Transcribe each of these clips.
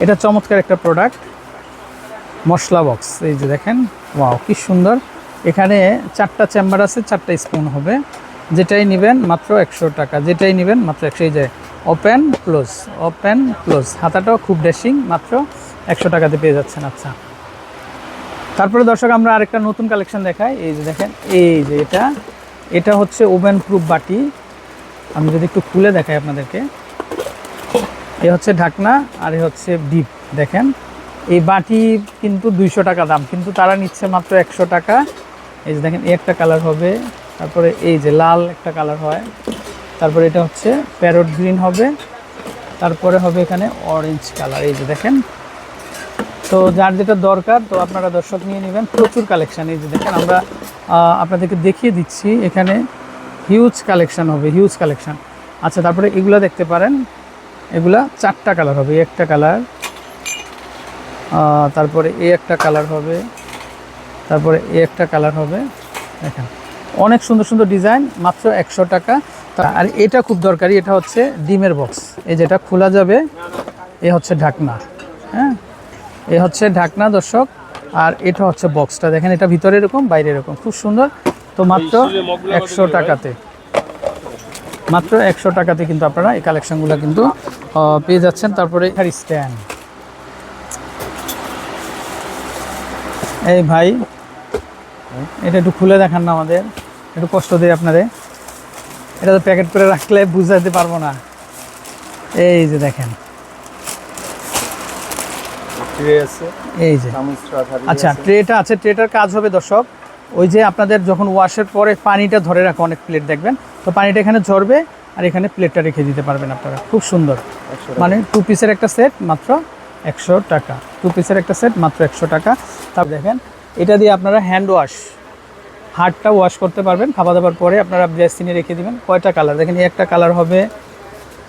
এটা চমৎকার একটা প্রোডাক্ট, মশলা বক্স। এই যে দেখেন, ওয়াও কি সুন্দর। এখানে 4টা চেম্বার আছে, 4টা স্পুন হবে। যেটাই নেবেন মাত্র 100 টাকা, যেটাই নেবেন মাত্র 100। এই যে ওপেন ক্লোজ, ওপেন ক্লোজ, হাতাটাও খুব ড্যাশিং, মাত্র 100 টাকাতে পেয়ে যাচ্ছেন। আচ্ছা, তারপরে দর্শক আমরা আরেকটা নতুন কালেকশন দেখাই। এই যে দেখেন, এই যে এটা হচ্ছে ওভেন প্রুফ বাটি। আমি যদি একটু খুলে দেখাই আপনাদেরকে, এ হচ্ছে ঢাকনা আর এ হচ্ছে ডিপ। দেখেন এই বাটি কিন্তু 200 টাকা দাম, কিন্তু তারা নিচ্ছে মাত্র 100 টাকা। এই যে দেখেন, একটা কালার হবে, তারপরে এই যে লাল একটা কালার হয়, তারপরে এটা হচ্ছে প্যারট গ্রিন হবে, তারপরে হবে এখানে অরেঞ্জ কালার। এই যে দেখেন, তো যার যেটা দরকার তো আপনারা দর্শক নিয়ে নেবেন। প্রচুর কালেকশান। এই যে দেখেন, আমরা আপনাদেরকে দেখিয়ে দিচ্ছি, এখানে হিউজ কালেকশান হবে, হিউজ কালেকশান। আচ্ছা, তারপরে এগুলা দেখতে পারেন, এগুলা 4টা কালার হবে। একটা কালার, তারপরে একটা কালার হবে, তারপরে একটা কালার হবে। দেখেন অনেক সুন্দর সুন্দর ডিজাইন, মাত্র 100 টাকা। আর এটা খুব দরকারি, এটা হচ্ছে ডিমের বক্স। এই যেটা খোলা যাবে, এ হচ্ছে ঢাকনা। হ্যাঁ, এ হচ্ছে ঢাকনা দর্শক, আর এটা হচ্ছে বক্সটা। দেখেন এটা ভিতরে এরকম, বাইরে এরকম, খুব সুন্দর। তো মাত্র 100 টাকাতে, মাত্র 100 টাকাতে কিন্তু আপনারা এই কালেকশনগুলো কিন্তু পেয়ে যাচ্ছেন। তারপরে এখানে স্ট্যান্ড, এই ভাই এটা একটু খুলে দেখান না, আমাদের একটু কষ্ট দেয় আপনাদের। এটা তো প্যাকেট করে রাখলে বুঝাতে পারবো না। এই যে দেখেন, এই যে আচ্ছা ট্রেটা আছে। ট্রেটার কাজ হবে দর্শক, ওই যে আপনাদের যখন ওয়াশের পরে পানিটা ধরে রাখে অনেক প্লেট দেখবেন, তো পানিটা এখানে ঝরবে আর এখানে প্লেটটা রেখে দিতে পারবেন আপনারা। খুব সুন্দর, মানে 2 পিসের একটা সেট মাত্র 100 টাকা। 2 পিসের একটা সেট মাত্র 100 টাকা। তারপর দেখেন, এটা দিয়ে আপনারা হ্যান্ড ওয়াশ, হাতটা ওয়াশ করতে পারবেন। খাওয়া দাওয়ার পরে আপনারা বেসিনে রেখে দিবেন। কয়টা কালার দেখেন, এই একটা কালার হবে,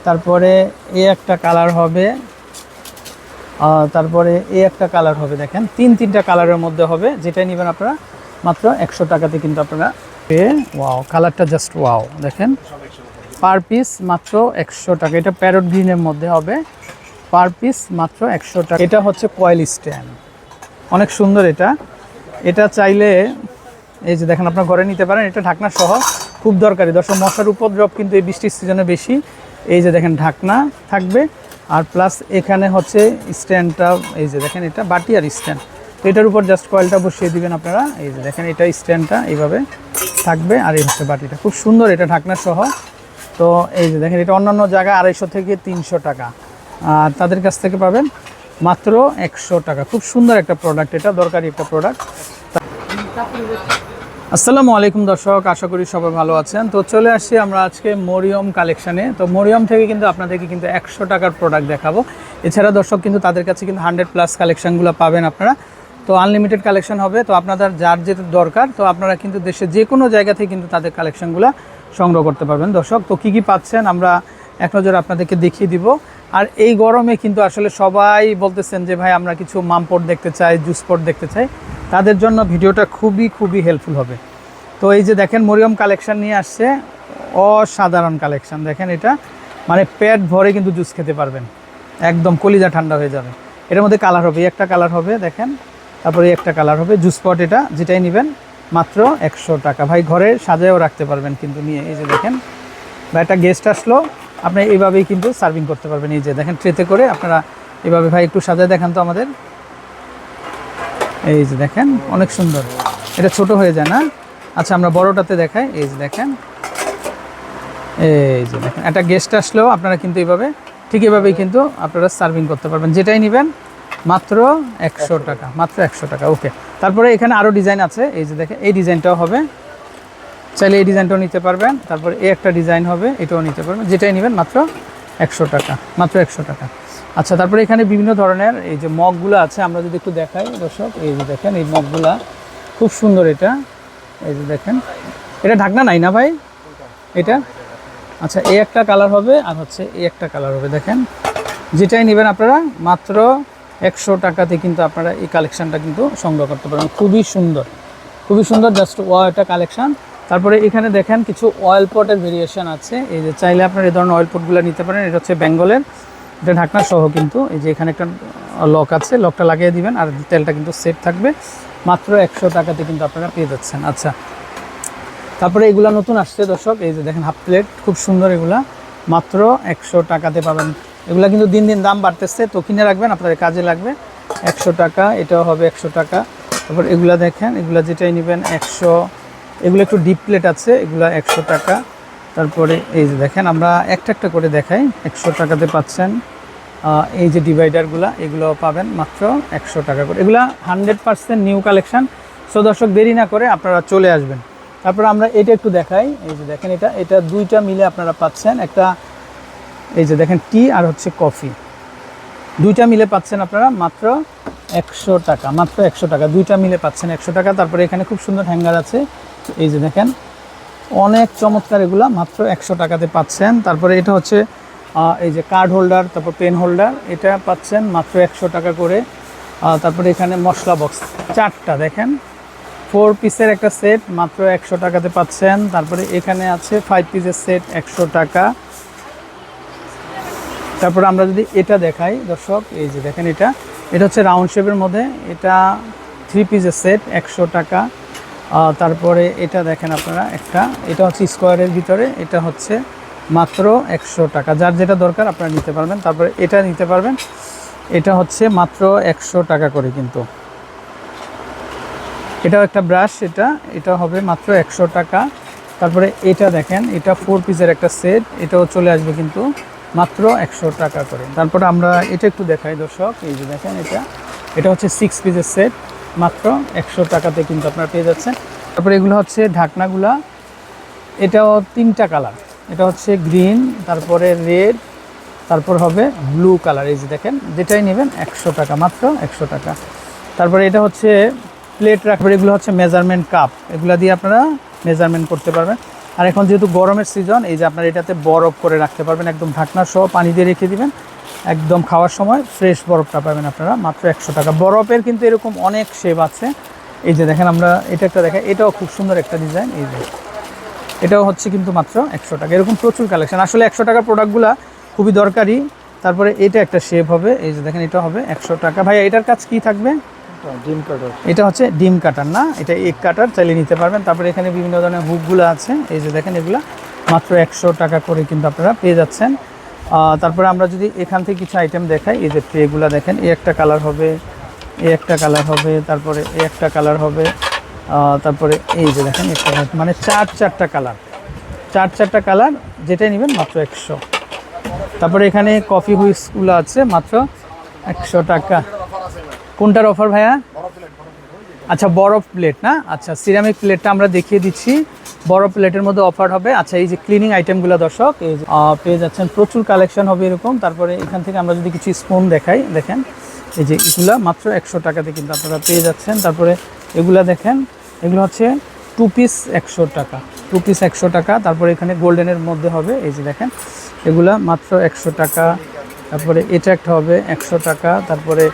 তারপরে এই একটা কালার হবে, তারপরে এই একটা কালার হবে। দেখেন 3টা কালারের মধ্যে হবে। যেটাই নেবেন আপনারা মাত্র 100 টাকাতে কিন্তু আপনারা পেয়ে। ওয়াও, কালারটা জাস্ট ওয়াও। দেখেন পার পিস মাত্র 100 টাকা। এটা প্যারট গ্রিনের মধ্যে হবে, পার পিস মাত্র 100 টাকা। এটা হচ্ছে কয়েল স্ট্যান্ড, অনেক সুন্দর। এটা চাইলে এই যে দেখেন আপনার ঘরে নিতে পারেন। এটা ঢাকনা সহ, খুব দরকারি দর্শক। মশার উপদ্রব কিন্তু এই বৃষ্টির সিজনে বেশি। এই যে দেখেন ঢাকনা থাকবে, আর প্লাস এখানে হচ্ছে স্ট্যান্ডটা। এই যে দেখেন, এটা বাটি আর স্ট্যান্ড। তো এটার উপর জাস্ট কয়েলটা বসিয়ে দিবেন আপনারা। এই যে দেখেন, এটা স্ট্যান্ডটা এইভাবে থাকবে, আর এই হচ্ছে বাটিটা। খুব সুন্দর, এটা ঢাকনা সহ। তো এই যে দেখেন, এটা অন্যান্য জায়গায় 250 থেকে 300 টাকা, আর তাদের কাছ থেকে পাবেন মাত্র 100 টাকা। খুব সুন্দর একটা প্রোডাক্ট, এটা দরকারি একটা প্রোডাক্ট। আসসালামু আলাইকুম দর্শক, আশা করি সবাই ভালো আছেন। তো চলে আসছি আমরা আজকে মরিয়ম কালেকশানে। তো মরিয়ম থেকে কিন্তু আপনাদেরকে কিন্তু 100 টাকার প্রোডাক্ট দেখাবো। এছাড়া দর্শক কিন্তু তাদের কাছে কিন্তু 100+ কালেকশানগুলো পাবেন আপনারা। তো আনলিমিটেড কালেকশন হবে। তো আপনাদের যার যেটা দরকার, তো আপনারা কিন্তু দেশের যে কোনো জায়গা থেকে কিন্তু তাদের কালেকশানগুলো সংগ্রহ করতে পারবেন দর্শক। তো কী কী পাচ্ছেন আমরা এক নজর আপনাদেরকে দেখিয়ে দিব। আর এই গরমে কিন্তু আসলে সবাই বলতেছেন যে ভাই আমরা কিছু মামপট দেখতে চাই, জুসপট দেখতে চাই, তাদের জন্য ভিডিওটা খুবই হেল্পফুল হবে। তো এই যে দেখেন, মরিয়ম কালেকশান নিয়ে আসছে, অসাধারণ কালেকশান। দেখেন এটা মানে পেট ভরে কিন্তু জুস খেতে পারবেন, একদম কলিজা ঠান্ডা হয়ে যাবে। এটার মধ্যে কালার হবে, একটা কালার হবে দেখেন, তারপরে একটা কালার হবে। জুসপট এটা যেটাই নেবেন মাত্র 100 টাকা। ভাই ঘরে সাজায়ও রাখতে পারবেন কিন্তু নিয়ে। এই যে দেখেন, বা একটা গেস্ট আসলো, আপনি এইভাবেই কিন্তু সার্ভিং করতে পারবেন। এই যে দেখেন, ট্রেতে করে আপনারা এভাবে। ভাই একটু সাজায় দেখান তো আমাদের। এই যে দেখেন, অনেক সুন্দর। এটা ছোট হয়ে যায় না? আচ্ছা, আমরা বড়টাতে দেখাই। এই যে দেখেন, এই যে দেখেন, একটা গেস্ট আসলেও আপনারা কিন্তু এইভাবে, ঠিক এভাবেই কিন্তু আপনারা সার্ভিং করতে পারবেন। যেটাই নেবেন মাত্র 100 টাকা, মাত্র 100 টাকা। ওকে, তারপরে এখানে আরও ডিজাইন আছে। এই যে দেখেন, এই ডিজাইনটাও হবে, চাইলে এই ডিজাইনটাও নিতে পারবেন। তারপরে এই একটা ডিজাইন হবে, এটাও নিতে পারবেন। যেটাই নেবেন মাত্র 100 টাকা, মাত্র 100 টাকা। আচ্ছা, তারপরে এখানে বিভিন্ন ধরনের এই যে মগগুলো আছে, আমরা যদি একটু দেখাই দর্শক। এই যে দেখেন, এই মগগুলা খুব সুন্দর। এটা এই যে দেখেন, এটা ঢাকনা নাই না ভাই এটা? আচ্ছা, এই একটা কালার হবে, আর হচ্ছে এই একটা কালার হবে। দেখেন, যেটাই নেবেন আপনারা মাত্র 100 টাকাতে কিন্তু আপনারা এই কালেকশানটা কিন্তু সংগ্রহ করতে পারবেন। খুবই সুন্দর জাস্ট একটা কালেকশান। তারপরে এখানে দেখেন কিছু অয়েল পটের ভেরিয়েশন আছে। এই যে চাইলে আপনারা এই ধরনের অয়েল পটগুলো নিতে পারেন। এটা হচ্ছে বেঙ্গলের, এটা ঢাকনা সহ কিন্তু এই যে এখানে একটা লক আছে, লকটা লাগিয়ে দিবেন আর তেলটা কিন্তু সেট থাকবে। মাত্র 100 টাকাতে কিন্তু আপনারা পেয়ে যাচ্ছেন। আচ্ছা, তারপরে এগুলা নতুন আসছে দর্শক, এই যে দেখেন হাফ প্লেট, খুব সুন্দর এগুলা, মাত্র 100 টাকাতে পাবেন। এগুলা কিন্তু দিন দিন দাম বাড়তেছে, তো কিনে রাখবেন, আপনাদের কাজে লাগবে। 100 টাকা, এটাও হবে 100 টাকা। তারপর এগুলা দেখেন, এগুলা যেটাই নেবেন 100, এগুলো একটু ডিপ প্লেট আছে, এগুলা 100 টাকা। তারপরে এই যে দেখেন, আমরা একটা একটা করে দেখাই, 100 টাকাতে পাচ্ছেন। এই যে ডিভাইডারগুলা, এগুলো পাবেন মাত্র 100 টাকা করে। এগুলা 100% নিউ কালেকশন। সো দর্শক, দেরি না করে আপনারা চলে আসবেন। তারপর আমরা এটা একটু দেখাই, এই যে দেখেন, এটা দুইটা মিলে আপনারা পাচ্ছেন একটা, এই যে দেখেন টি আর হচ্ছে কফি, দুইটা মিলে পাচ্ছেন আপনারা মাত্র 100 টাকা, মাত্র 100 টাকা, দুইটা মিলে পাচ্ছেন 100 টাকা। তারপরে এখানে খুব সুন্দর হ্যাঙ্গার আছে, এই যে দেখেন, অনেক চমৎকার, এগুলা মাত্র 100 টাকাতে পাচ্ছেন। তারপরে এটা হচ্ছে এই যে কার্ড হোল্ডার, তারপর পেন হোল্ডার, এটা পাচ্ছেন মাত্র 100 টাকা করে। তারপরে এখানে মশলা বক্স 4টা দেখেন, 4 পিসের একটা সেট, মাত্র 100 টাকাতে পাচ্ছেন। তারপরে এখানে আছে 5 পিসের সেট, 100 টাকা। তারপরে আমরা যদি এটা দেখাই দর্শক, এই যে দেখেন, এটা হচ্ছে রাউন্ড শেপের মধ্যে, এটা 3 পিসের সেট, 100 টাকা। তারপরে এটা দেখেন আপনারা একটা, এটা হচ্ছে স্কোয়ারের ভিতরে, এটা হচ্ছে মাত্র 100 টাকা। যার যেটা দরকার আপনারা নিতে পারবেন। তারপরে এটা নিতে পারবেন, এটা হচ্ছে মাত্র 100 টাকা করে কিন্তু। এটাও একটা ব্রাশ, এটা হবে মাত্র 100 টাকা। তারপরে এটা দেখেন, এটা 4 পিসের একটা সেট, এটাও চলে আসবে কিন্তু মাত্র 100 টাকা করে। তারপরে আমরা এটা একটু দেখাই দর্শক, এই যে দেখেন, এটা হচ্ছে 6 পিসের সেট, মাত্র 100 টাকাতে কিন্তু আপনারা পেয়ে যাচ্ছেন। তারপরে এগুলো হচ্ছে ঢাকনাগুলা, এটাও 3টা কালার, এটা হচ্ছে গ্রিন, তারপরে রেড, তারপর হবে ব্লু কালার। এই যে দেখেন, যেটাই নেবেন 100 টাকা, মাত্র 100 টাকা। তারপরে এটা হচ্ছে প্লেট রাখবেন, এগুলো হচ্ছে মেজারমেন্ট কাপ, এগুলো দিয়ে আপনারা মেজারমেন্ট করতে পারবেন। আর এখন যেহেতু গরমের সিজন, এই যে আপনারা এটাতে বরফ করে রাখতে পারবেন, একদম ঢাকনা সহ পানি দিয়ে রেখে দিবেন, একদম খাওয়ার সময় ফ্রেশ বরফটা পাবেন আপনারা মাত্র 100 টাকা। বরফের কিন্তু এরকম অনেক শেপ আছে, এই যে দেখেন, আমরা এটা একটা দেখাই, এটাও খুব সুন্দর একটা ডিজাইন, এই যে এটাও হচ্ছে কিন্তু মাত্র 100 টাকা। এরকম প্রচুর কালেকশন, আসলে 100 টাকার প্রোডাক্টগুলো খুবই দরকারি। তারপরে এটা একটা শেপ হবে, এই যে দেখেন, এটা হবে 100 টাকা। ভাই এটার কাজ কি থাকবে? ডিম কাটার। এটা হচ্ছে ডিম কাটার না, এটা এগ কাটার, চাইলে নিতে পারবেন। তারপরে এখানে বিভিন্ন ধরনের হুকগুলো আছে, এই যে দেখেন, এগুলা মাত্র 100 টাকা করে কিন্তু আপনারা পেয়ে যাচ্ছেন। তারপরে আমরা যদি এখান থেকে কিছু আইটেম দেখাই, এই যে ট্রেগুলো দেখেন, এই একটা কালার হবে, এই একটা কালার হবে, তারপরে এই একটা কালার হবে, তারপরে এই যে দেখেন, একটা মানে চারটা কালার, চারটা কালার, যেটাই নেবেন মাত্র 100। তারপরে এখানে কফি হুইস্কগুলো আছে মাত্র 100 টাকা। কোনটার অফার ভাইয়া? আচ্ছা, বরফ প্লেট না, আচ্ছা সিরামিক প্লেটটা আমরা দেখিয়ে দিচ্ছি, বরফ প্লেটের মধ্যে অফার হবে। আচ্ছা, এই যে ক্লিনিং আইটেমগুলো দর্শক, এই যে পেয়ে যাচ্ছেন, প্রচুর কালেকশন হবে এরকম। তারপরে এখান থেকে আমরা যদি কিছু স্পুন দেখাই, দেখেন, এই যে এগুলা মাত্র 100 টাকাতে কিন্তু আপনারা পেয়ে যাচ্ছেন। তারপরে এগুলা দেখেন, এগুলো হচ্ছে 2 পিস 100 টাকা, 2 পিস 100 টাকা। তারপরে এখানে গোল্ডেনের মধ্যে হবে, এই যে দেখেন, এগুলা মাত্র 100 টাকা। তারপরে এটা একটা হবে 100 টাকা, তারপরে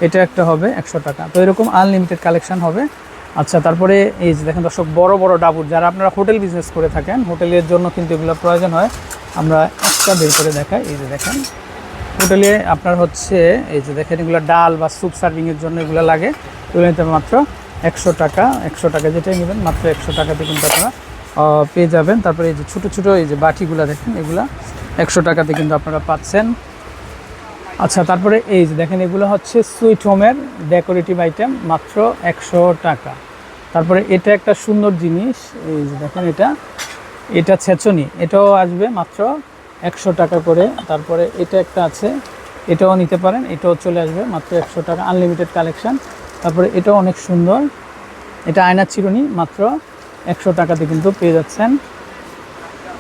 এটা একটা হবে 100 টাকা। তো এরকম আনলিমিটেড কালেকশন হবে। আচ্ছা, তারপরে এই যে দেখেন দর্শক, বড় বড় ডাবুর, যারা আপনারা হোটেল বিজনেস করে থাকেন, হোটেলের জন্য কিন্তু এগুলো প্রয়োজন হয়। আমরা একটা বের করে দেখাই, এই যে দেখেন, হোটেলে আপনার হচ্ছে, এই যে দেখেন, এগুলো ডাল বা স্যুপ সার্ভিংয়ের জন্য এগুলো লাগে, এগুলো নিতে মাত্র 100 টাকা, 100 টাকা, যেটাই নেবেন মাত্র 100 টাকাতে কিন্তু আপনারা পেয়ে যাবেন। তারপরে এই যে ছোটো ছোটো এই যে বাটিগুলো দেখেন, এগুলা 100 টাকাতে কিন্তু আপনারা পাচ্ছেন। আচ্ছা, তারপরে এই যে দেখেন, এগুলো হচ্ছে সুইট হোমের ডেকোরেটিভ আইটেম, মাত্র 100 টাকা। তারপরে এটা একটা সুন্দর জিনিস, এই যে দেখেন, এটা ছেঁচনি, এটাও আসবে মাত্র 100 টাকা করে। তারপরে এটা একটা আছে, এটাও নিতে পারেন, এটাও চলে আসবে মাত্র 100 টাকা, আনলিমিটেড কালেকশন। তারপরে এটাও অনেক সুন্দর, এটা আয়নার চিরুনি, মাত্র 100 টাকাতে কিন্তু পেয়ে যাচ্ছেন।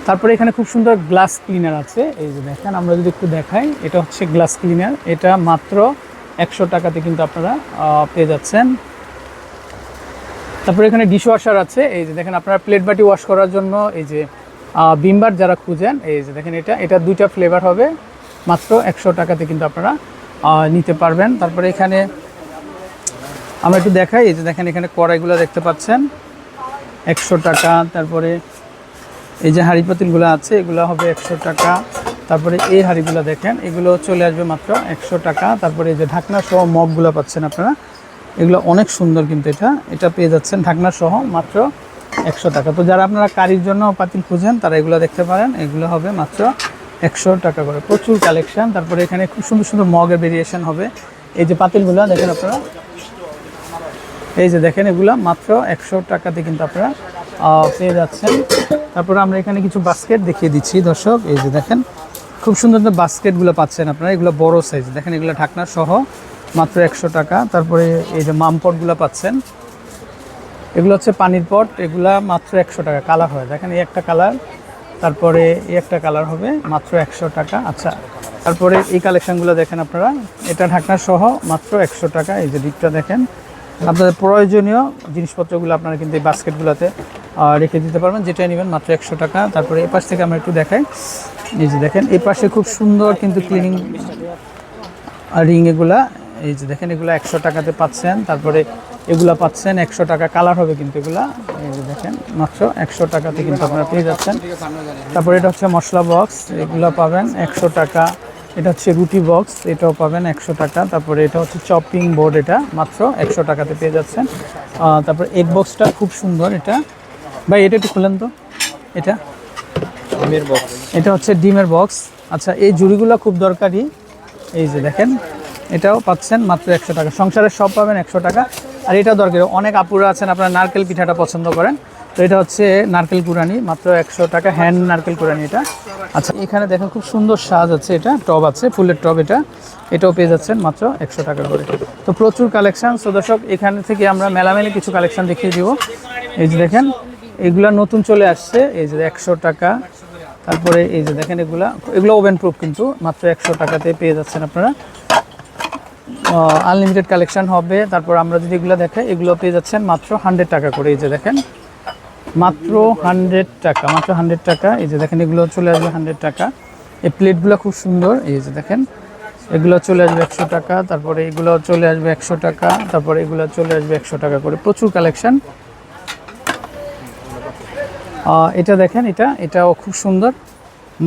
তারপরে এখানে খুব সুন্দর গ্লাস ক্লিনার আছে, এই যে দেখেন, আমরা যদি একটু দেখাই, এটা হচ্ছে গ্লাস ক্লিনার, এটা মাত্র 100 টাকাতে কিন্তু আপনারা পেয়ে যাচ্ছেন। তারপরে এখানে ডিশওয়াশার আছে, এই যে দেখেন, আপনারা প্লেট বাটি ওয়াশ করার জন্য এই যে ভিমবার যারা খুঁজেন, এই যে দেখেন, এটা দুইটা ফ্লেভার হবে, মাত্র 100 টাকাতে কিন্তু আপনারা নিতে পারবেন। তারপরে এখানে আমরা একটু দেখাই, এই যে দেখেন, এখানে কড়াইগুলো দেখতে পাচ্ছেন 100 টাকা। তারপরে এই যে হাঁড়ি পাতিলগুলো আছে, এগুলো হবে 100 টাকা। তারপরে এই হাঁড়িগুলো দেখেন, এগুলো চলে আসবে মাত্র 100 টাকা। তারপরে এই যে ঢাকনা সহ মগগুলো পাচ্ছেন আপনারা, এগুলো অনেক সুন্দর, কিন্তু এটা পেয়ে যাচ্ছেন ঢাকনা সহ মাত্র 100 টাকা। তো যারা আপনারা কারির জন্য পাতিল খুঁজেন তারা এগুলো দেখতে পারেন, এগুলো হবে মাত্র 100 টাকা করে। প্রচুর কালেকশন। তারপরে এখানে খুব সুন্দর সুন্দর মগের ভেরিয়েশন হবে। এই যে পাতিলগুলো দেখেন আপনারা, এই যে দেখেন, এগুলো মাত্র 100 টাকাতে কিন্তু আপনারা পেয়ে যাচ্ছেন। তারপরে আমরা এখানে কিছু বাস্কেট দেখিয়ে দিচ্ছি দর্শক। এই যে দেখেন, খুব সুন্দর বাস্কেটগুলো পাচ্ছেন আপনারা, এগুলো বড় সাইজ, দেখেন এগুলো ঢাকনা সহ মাত্র 100 টাকা। তারপরে এই যে মামপটগুলো পাচ্ছেন, এগুলো হচ্ছে পানির পট, এগুলা মাত্র 100 টাকা। কালার হয়, দেখেন এই একটা কালার, তারপরে এই একটা কালার হবে মাত্র 100 টাকা। আচ্ছা, তারপরে এই কালেকশানগুলো দেখেন আপনারা, এটা ঢাকনা সহ মাত্র 100 টাকা। এই যে দিকটা দেখেন, আপনাদের প্রয়োজনীয় জিনিসপত্রগুলো আপনারা কিন্তু এই বাস্কেটগুলোতে রেখে দিতে পারবেন, যেটাই নেবেন মাত্র 100 টাকা। তারপরে এই পাশ থেকে আমরা একটু দেখাই, এই যে দেখেন এই পাশে খুব সুন্দর কিন্তু ক্লিনিং রিং, এগুলা এই যে দেখেন, এগুলো 100 টাকাতে পাচ্ছেন। তারপরে এগুলা পাচ্ছেন 100 টাকা, কালার হবে কিন্তু এগুলা, এই যে দেখেন মাত্র 100 টাকাতে কিন্তু আপনারা পেয়ে যাচ্ছেন। তারপরে এটা হচ্ছে মশলা বক্স, এগুলো পাবেন 100 টাকা। এটা হচ্ছে রুটি বক্স, এটাও পাবেন 100 টাকা। তারপরে এটা হচ্ছে চপিং বোর্ড, এটা মাত্র 100 টাকাতে পেয়ে যাচ্ছেন। তারপরে এগ বক্সটা খুব সুন্দর, এটা ভাই এটা একটু খুলেন তো, এটা ডিমের বক্স, এটা হচ্ছে ডিমের বক্স। আচ্ছা, এই ঝুড়িগুলো খুব দরকারি, এই যে দেখেন এটাও পাচ্ছেন মাত্র 100 টাকা। সংসারের সব পাবেন 100 টাকা। আর এটাও দরকারি, অনেক আপুরা আছেন আপনারা নারকেল পিঠাটা পছন্দ করেন, তো এটা হচ্ছে নারকেল কুরানি, মাত্র 100 টাকা, হ্যান্ড নারকেল কুরানি এটা। আচ্ছা, এখানে দেখেন খুব সুন্দর সাজ আছে, এটা টব আছে, ফুলের টব, এটাও পেয়ে যাচ্ছেন মাত্র 100 টাকা করে। তো প্রচুর কালেকশান। সো দর্শক, এখানে থেকে আমরা মেলামেলি কিছু কালেকশান দেখিয়ে দিব। এই যে দেখেন, এগুলা নতুন চলে আসছে, এই যে 100 টাকা। তারপরে এই যে দেখেন, এগুলো ওভেন প্রুফ, কিন্তু মাত্র 100 টাকাতে পেয়ে যাচ্ছেন আপনারা। আনলিমিটেড কালেকশন হবে। তারপর আমরা যদি এগুলো দেখাই, এগুলো পেয়ে যাচ্ছেন মাত্র 100 টাকা করে। এই যে দেখেন, মাত্র 100 টাকা, মাত্র 100 টাকা। এই যে দেখেন, এগুলো চলে আসবে 100 টাকা। এই প্লেটগুলো খুব সুন্দর, এই যে দেখেন, এগুলো চলে আসবে 100 টাকা। তারপরে এগুলো চলে আসবে 100 টাকা। তারপরে এগুলো চলে আসবে 100 টাকা করে। প্রচুর কালেকশন। এটা দেখেন, এটাও খুব সুন্দর,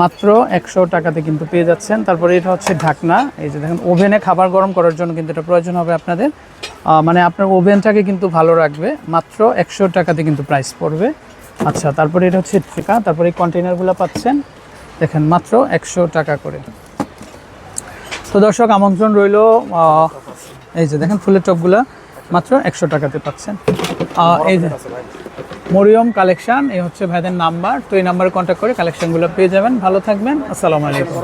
মাত্র 100 টাকাতে কিন্তু পেয়ে যাচ্ছেন। তারপরে এটা হচ্ছে ঢাকনা, এই যে দেখেন, ওভেনে খাবার গরম করার জন্য কিন্তু এটা প্রয়োজন হবে আপনাদের, মানে আপনার ওভেনটাকে কিন্তু ভালো রাখবে। মাত্র 100 টাকাতে কিন্তু প্রাইস পড়বে। আচ্ছা, তারপরে এটা হচ্ছে ট্রিকা। তারপরে এই কন্টেনারগুলো পাচ্ছেন দেখেন মাত্র 100 টাকা করে। তো দর্শক, আমন্ত্রণ রইল, এই যে দেখেন ফুলের টপগুলো মাত্র 100 টাকাতে পাচ্ছেন। এই যে মরিয়ম কালেকশন, এই হচ্ছে ভাইদের নাম্বার, তো এই নাম্বারে কন্ট্যাক্ট করে কালেকশনগুলো পেয়ে যাবেন। ভালো থাকবেন, আসসালামু আলাইকুম।